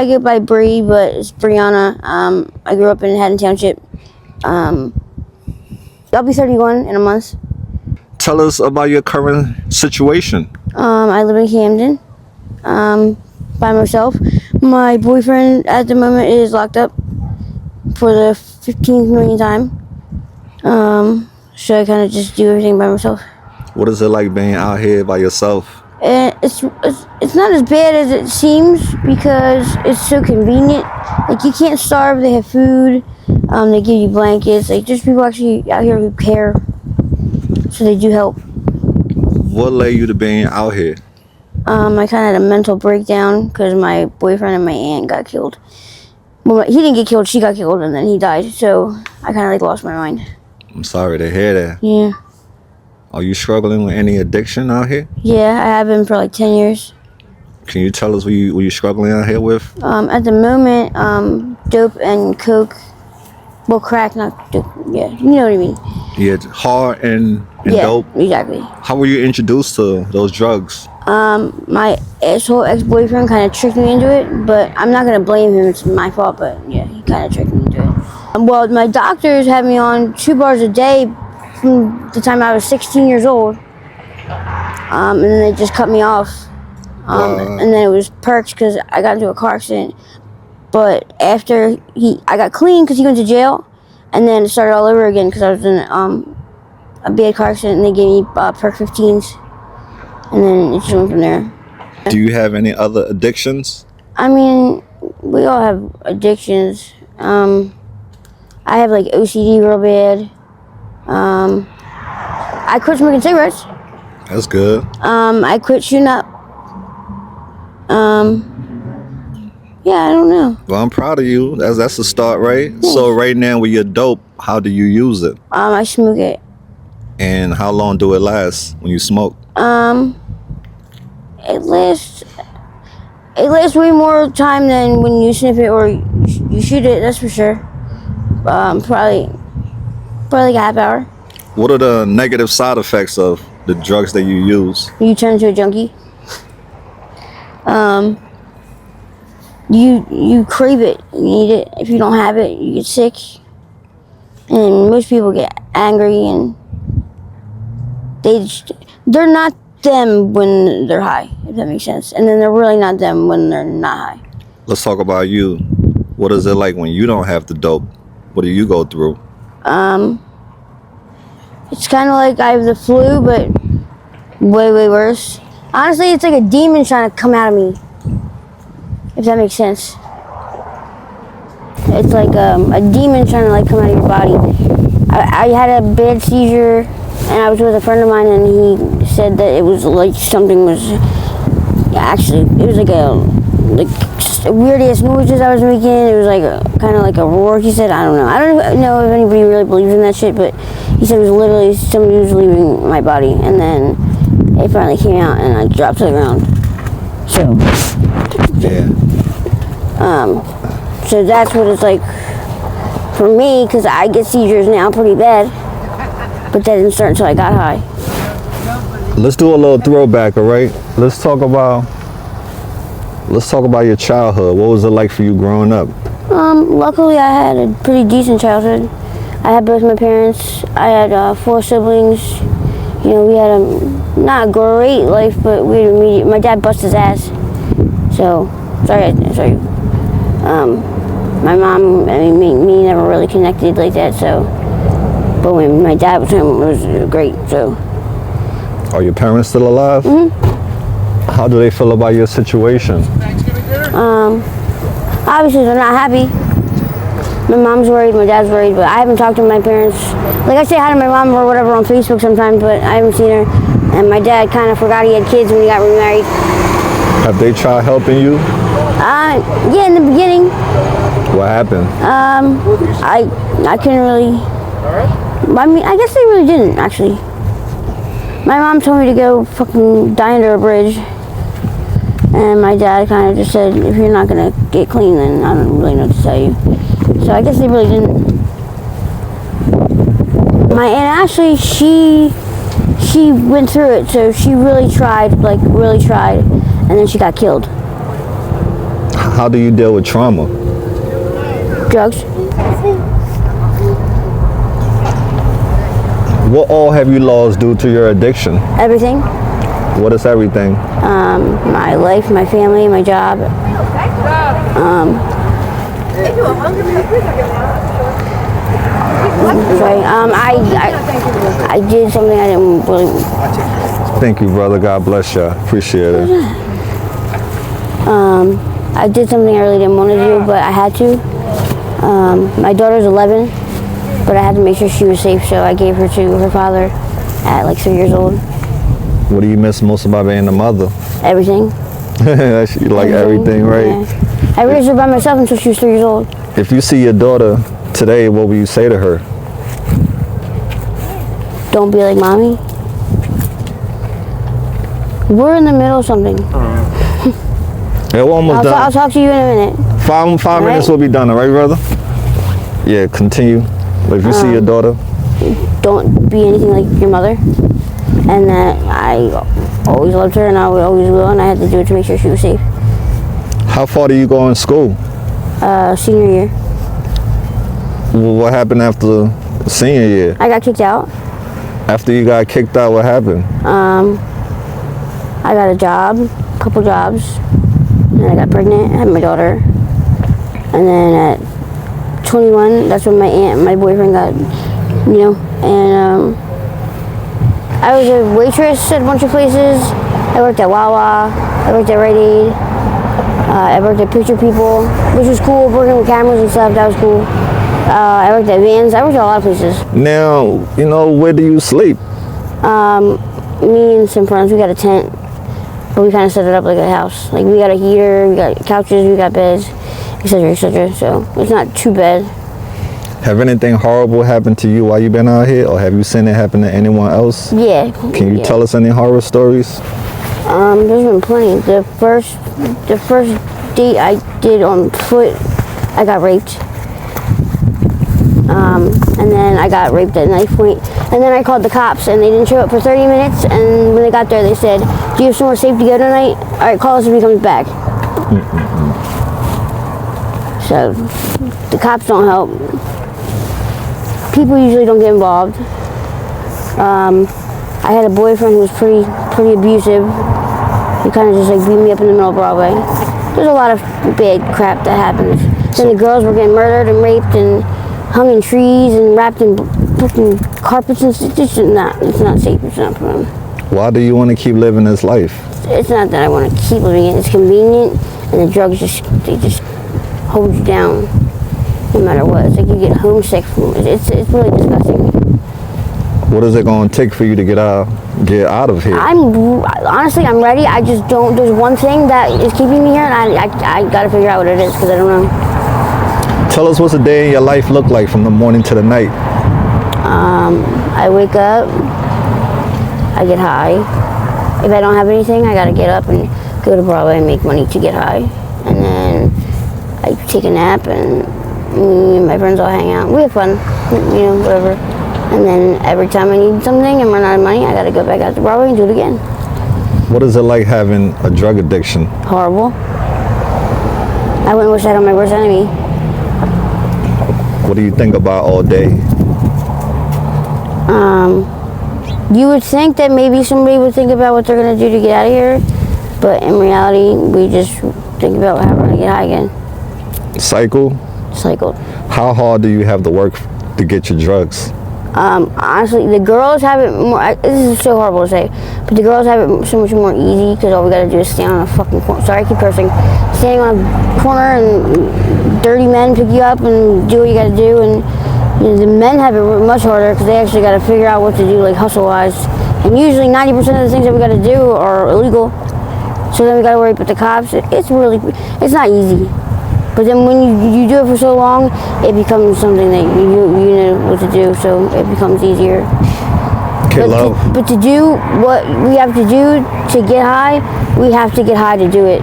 I go by Bree, but it's Brianna. I grew up in Haddon Township. I'll be 31 in a month. Tell us about your current situation. I live in Camden by myself. My boyfriend at the moment is locked up for the 15th millionth time. So I kind of just do everything by myself. What is it like being out here by yourself? It's not as bad as it seems because it's so convenient. Like, you can't starve. They have food. They give you blankets. Like, there's people actually out here who care, so they do help. What led you to being out here? I kind of had a mental breakdown because my boyfriend and my aunt got killed. Well, he didn't get killed. She got killed, and then he died. So I kind of like lost my mind. I'm sorry to hear that. Yeah. Are you struggling with any addiction out here? Yeah, I have been for like 10 years. Can you tell us what you're struggling out here with? At the moment, dope and coke. Well, crack, not dope. Yeah, you know what I mean. Yeah, hard and yeah, dope. Exactly. How were you introduced to those drugs? My asshole ex-boyfriend kind of tricked me into it, but I'm not gonna blame him. It's my fault, but yeah, he kind of tricked me into it. Well, my doctors had me on 2 bars a day from the time I was 16 years old, and then they just cut me off. And then it was perks because I got into a car accident. But after I got clean because he went to jail, and then it started all over again because I was in a bad car accident, and they gave me perk 15s, and then it just went from there. Do you have any other addictions? I mean, we all have addictions. I have like OCD real bad. I quit smoking cigarettes. That's good. I quit shooting up. Yeah, I don't know. Well, I'm proud of you. That's a start, right? Thanks. So right now with your dope, how do you use it? I smoke it. And how long do it last when you smoke? It lasts way more time than when you sniff it or you shoot it, that's for sure. Probably like a half hour. What are the negative side effects of the drugs that you use? You turn into a junkie. You crave it, you need it. If you don't have it, you get sick. And most people get angry, and they're not them when they're high, if that makes sense. And then they're really not them when they're not high. Let's talk about you. What is it like when you don't have the dope? What do you go through? It's kind of like I have the flu, but way, way worse. Honestly, it's like a demon trying to come out of me, if that makes sense. It's like a demon trying to like come out of your body. I had a bad seizure, and I was with a friend of mine, and he said that it was like something was actually, it was like weird ass noises I was making. It was like kind of like a roar. He said, I don't know if anybody really believes in that shit, but he said it was literally somebody was leaving my body, and then it finally came out, and I dropped to the ground. So Yeah. So that's what it's like for me, because I get seizures now pretty bad, but that didn't start until I got high. Let's do a little throwback, all right? Let's talk about your childhood. What was it like for you growing up? Luckily I had a pretty decent childhood. I had both my parents. I had 4 siblings. You know, we had a not great life, but we had my dad busted his ass. So, sorry. My mom, me never really connected like that, so. But when my dad was home, it was great, so. Are your parents still alive? Mm-hmm. How do they feel about your situation? Obviously they're not happy. My mom's worried, my dad's worried, but I haven't talked to my parents. Like, I say hi to my mom or whatever on Facebook sometimes, but I haven't seen her. And my dad kind of forgot he had kids when he got remarried. Have they tried helping you? Yeah, in the beginning. What happened? I couldn't really. I mean, I guess they really didn't, actually. My mom told me to go fucking die under a bridge. And my dad kind of just said, if you're not going to get clean, then I don't really know what to tell you. So I guess they really didn't. My aunt Ashley, she went through it, so she really tried, and then she got killed. How do you deal with trauma? Drugs. What all have you lost due to your addiction? Everything. What is everything? My life, my family, my job. Sorry. I did something I didn't really. Thank you, brother. God bless you. Appreciate it. I did something I really didn't want to do, but I had to. My daughter's 11, but I had to make sure she was safe, so I gave her to her father at like 3 years old. What do you miss most about being a mother? Everything. You like everything, right? Yeah. I raised her by myself until she was 3 years old. If you see your daughter today, what will you say to her? Don't be like mommy. We're in the middle of something. Yeah, we're almost done. I'll talk to you in a minute. Five minutes will be done, all right, brother? Yeah, continue. If you see your daughter. Don't be anything like your mother. And that I always loved her and I always will, and I had to do it to make sure she was safe. How far do you go in school? Senior year. What happened after senior year? I got kicked out. After you got kicked out, what happened? I got a job, a couple jobs, and I got pregnant, had my daughter. And then at 21, that's when my boyfriend got, and I was a waitress at a bunch of places. I worked at Wawa, I worked at Rite Aid, I worked at Picture People, which was cool, working with cameras and stuff, that was cool. I worked at Vans, I worked at a lot of places. Now, where do you sleep? Me and some friends, we got a tent, but we kind of set it up like a house. Like we got a heater, we got couches, we got beds, etc., etc. So it's not too bad. Have anything horrible happened to you while you've been out here, or have you seen it happen to anyone else? Yeah. Can you tell us any horror stories? There's been plenty. The first date I did on foot, I got raped. And then I got raped at knife point. And then I called the cops and they didn't show up for 30 minutes. And when they got there, they said, "Do you have somewhere safe to go tonight? All right, call us when he comes back." So the cops don't help. People usually don't get involved. I had a boyfriend who was pretty abusive. He kind of just like beat me up in the middle of Broadway. There's a lot of bad crap that happens. Then the girls were getting murdered and raped and hung in trees and wrapped in fucking carpets and it's not safe. It's not fun. Why do you want to keep living this life? It's not that I want to keep living it. It's convenient, and the drugs just hold you down no matter what. It's like you get homesick from it. It's really disgusting. What is it going to take for you to get out of here? Honestly, I'm ready. I just don't. There's one thing that is keeping me here, and I got to figure out what it is because I don't know. Tell us what's a day in your life look like from the morning to the night. I wake up, I get high. If I don't have anything, I gotta get up and go to Broadway and make money to get high. And then I take a nap and me and my friends all hang out. We have fun, whatever. And then every time I need something and run out of money, I gotta go back out to Broadway and do it again. What is it like having a drug addiction? Horrible. I wouldn't wish that on my worst enemy. What do you think about all day? You would think that maybe somebody would think about what they're going to do to get out of here, but in reality, we just think about how we're going to get high again. Cycled? How hard do you have to work to get your drugs? Honestly, the girls have it more, this is so horrible to say, but the girls have it so much more easy because all we got to do is stand on a fucking corner. Sorry, I keep cursing. Standing on a corner and dirty men pick you up and do what you got to do, and the men have it much harder because they actually got to figure out what to do, like hustle-wise. And usually 90% of the things that we got to do are illegal. So then we got to worry about the cops. It's not easy. But then when you do it for so long, it becomes something that you know what to do, so it becomes easier. Okay, but to do what we have to do to get high, we have to get high to do it.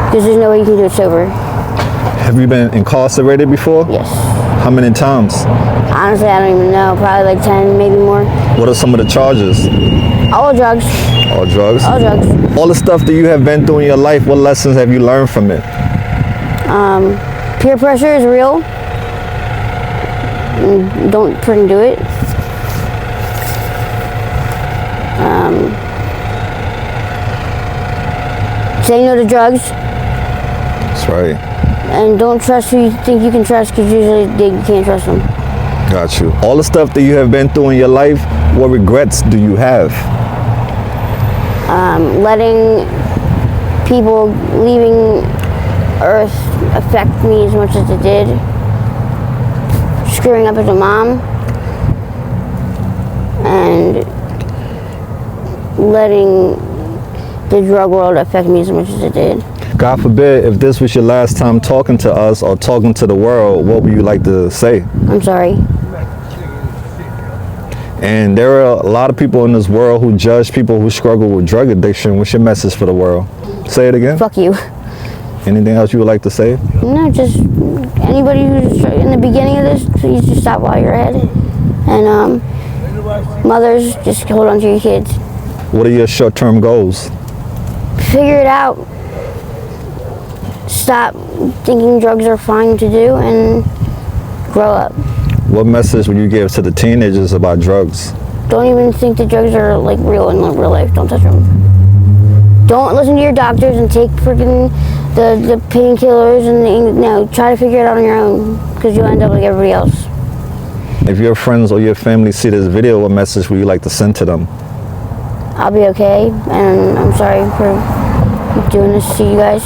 Because there's no way you can do it sober. Have you been incarcerated before? Yes. How many times? Honestly, I don't even know. Probably like 10, maybe more. What are some of the charges? All drugs. All drugs? All drugs. All the stuff that you have been through in your life, what lessons have you learned from it? Peer pressure is real. Don't freaking do it. Say no to drugs. That's right. And don't trust who you think you can trust, because usually you can't trust them. Got you. All the stuff that you have been through in your life, what regrets do you have? Letting people leaving Earth affect me as much as it did. Screwing up as a mom. And letting the drug world affect me as much as it did. God forbid, if this was your last time talking to us or talking to the world, what would you like to say? I'm sorry. And there are a lot of people in this world who judge people who struggle with drug addiction. What's your message for the world? Say it again. Fuck you. Anything else you would like to say? No, just anybody who's in the beginning of this, please just stop while you're ahead. And mothers, just hold on to your kids. What are your short-term goals? Figure it out. Stop thinking drugs are fine to do and grow up. What message would you give to the teenagers about drugs? Don't even think that drugs are like real in real life. Don't touch them. Don't listen to your doctors and take freaking the painkillers and no. Try to figure it out on your own, because you'll end up like everybody else. If your friends or your family see this video, what message would you like to send to them? I'll be okay, and I'm sorry for doing this to you guys.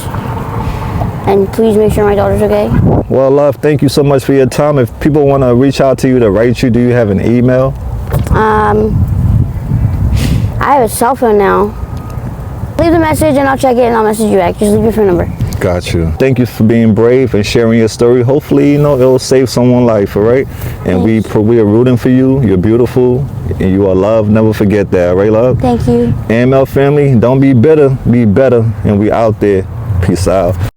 And please make sure my daughter's okay. Well, love, thank you so much for your time. If people want to reach out to you to write you, do you have an email? I have a cell phone now. Leave the message and I'll check it and I'll message you back. Just leave your phone number. Got you. Thank you for being brave and sharing your story. Hopefully, it'll save someone's life, all right? And we are rooting for you. You're beautiful and you are loved. Never forget that, all right, love? Thank you. AML family, don't be bitter, be better. And we out there. Peace out.